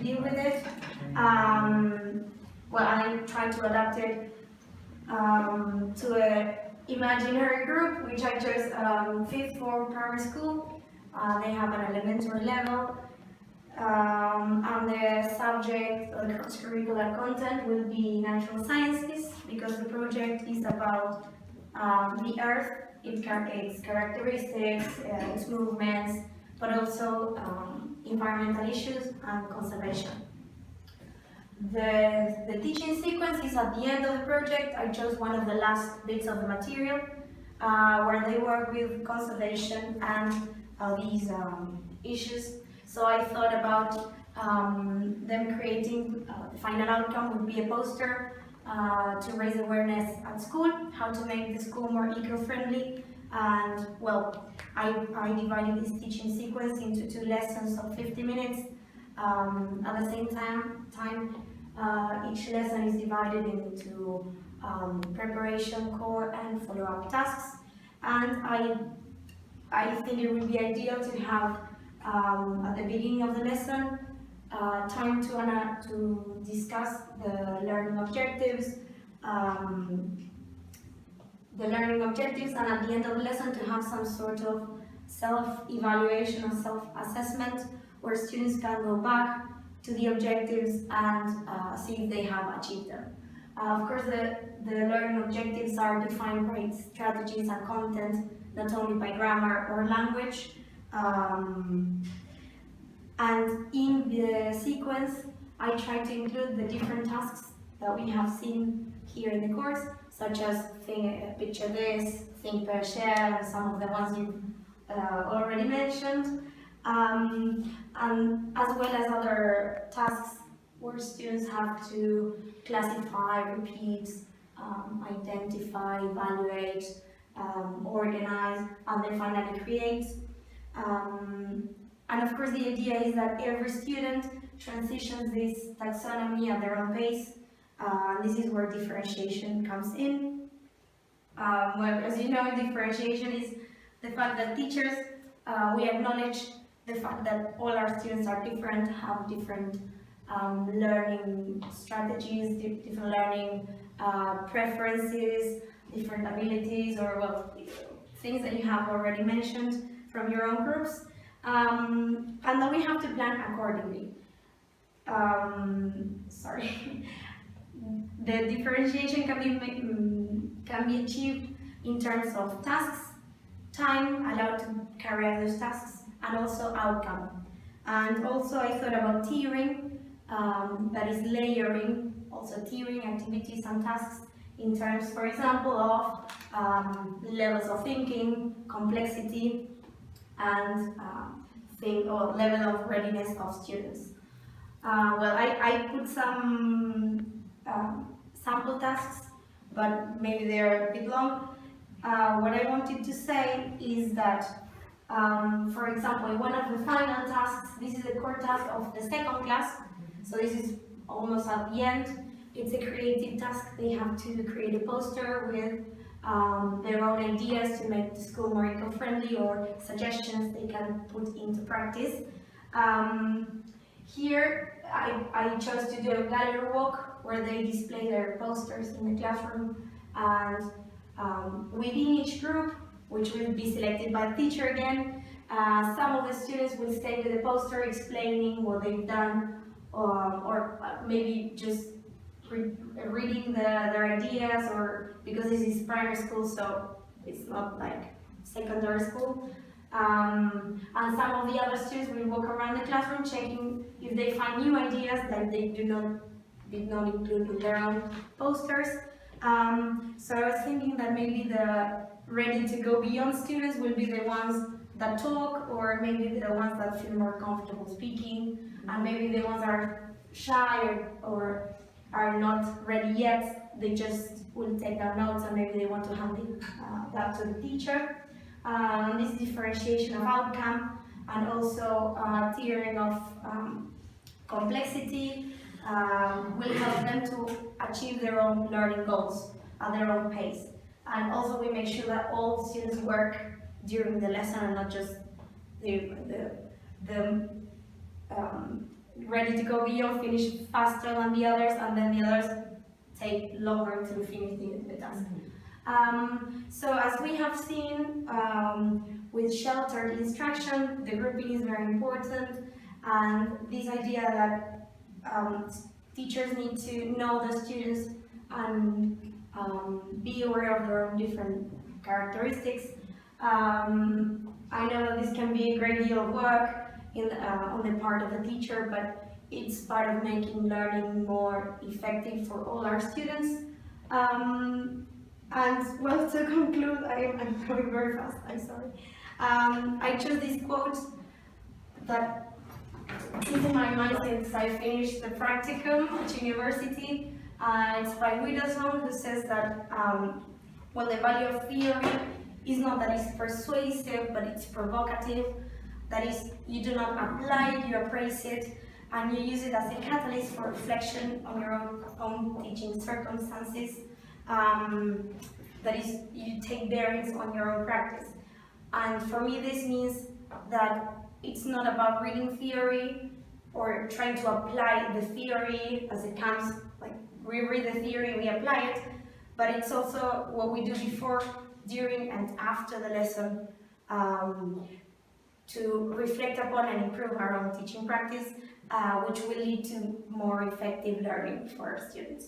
deal with it. Well, I try to adapt it to a imaginary group, which I chose 5th form primary school. They have an elementary level. And the subject or the cross-curricular content will be natural sciences, because the project is about the Earth, its characteristics, its movements, but also environmental issues and conservation. The teaching sequence is at the end of the project. I chose one of the last bits of the material where they work with conservation and these issues. So I thought about them creating, the final outcome would be a poster to raise awareness at school, how to make the school more eco-friendly. And well, I divided this teaching sequence into 2 lessons of 50 minutes. At the same time, each lesson is divided into preparation, core, and follow-up tasks. And I think it would be ideal to have at the beginning of the lesson time to discuss the learning objectives, and at the end of the lesson to have some sort of self-evaluation or self-assessment where students can go back to the objectives and see if they have achieved them. Of course, the learning objectives are defined by strategies and content, not only by grammar or language. And in the sequence, I try to include the different tasks that we have seen here in the course, such as picture this, think, pair, share, and some of the ones you've already mentioned, and as well as other tasks where students have to classify, repeat, identify, evaluate, organize, and then finally create. And of course, the idea is that every student transitions this taxonomy at their own pace. This is where differentiation comes in. Well, as you know, differentiation is the fact that teachers, we acknowledge the fact that all our students are different, have different learning strategies, different learning preferences, different abilities, or well, things that you have already mentioned from your own groups. And then we have to plan accordingly. The differentiation can be achieved in terms of tasks, time allowed to carry out those tasks, and also outcome. And also I thought about tiering, that is layering, also tiering activities and tasks in terms, for example, of levels of thinking, complexity, and level of readiness of students. Well, I put some sample tasks, but maybe they're a bit long. What I wanted to say is that, for example, one of the final tasks, this is a core task of the 2nd class, so this is almost at the end. It's a creative task. They have to create a poster with their own ideas to make the school more eco-friendly, or suggestions they can put into practice. Here I chose to do a gallery walk where they display their posters in the classroom, and within each group, which will be selected by the teacher again, some of the students will stay with the poster explaining what they've done, or maybe just reading their ideas, or because this is primary school, so it's not like secondary school. And some of the other students will walk around the classroom checking if they find new ideas that they did not include in their own posters. So I was thinking that maybe the ready to go beyond students will be the ones that talk, or maybe the ones that feel more comfortable speaking, and maybe the ones that are shy or are not ready yet, they just will take down notes, and maybe they want to hand that to the teacher. This differentiation of outcome, and also tiering of complexity will help them to achieve their own learning goals at their own pace. And also we make sure that all students work during the lesson, and not just ready to go beyond, finish faster than the others, and then the others take longer to finish the task. So as we have seen with sheltered instruction, the grouping is very important, and this idea that teachers need to know the students and be aware of their own different characteristics. I know that this can be a great deal of work on the part of the teacher, but it's part of making learning more effective for all our students. And well, to conclude, I'm going very fast, I'm sorry. I chose this quote that is in my mind since I finished the practicum at university. It's by Widdowson, who says that well, the value of theory is not that it's persuasive, but it's provocative. That is, you do not apply it, you appraise it, and you use it as a catalyst for reflection on your own teaching circumstances. That is, you take bearings on your own practice. And for me, this means that it's not about reading theory or trying to apply the theory as it comes, like we read the theory, we apply it, but it's also what we do before, during, and after the lesson to reflect upon and improve our own teaching practice, which will lead to more effective learning for our students.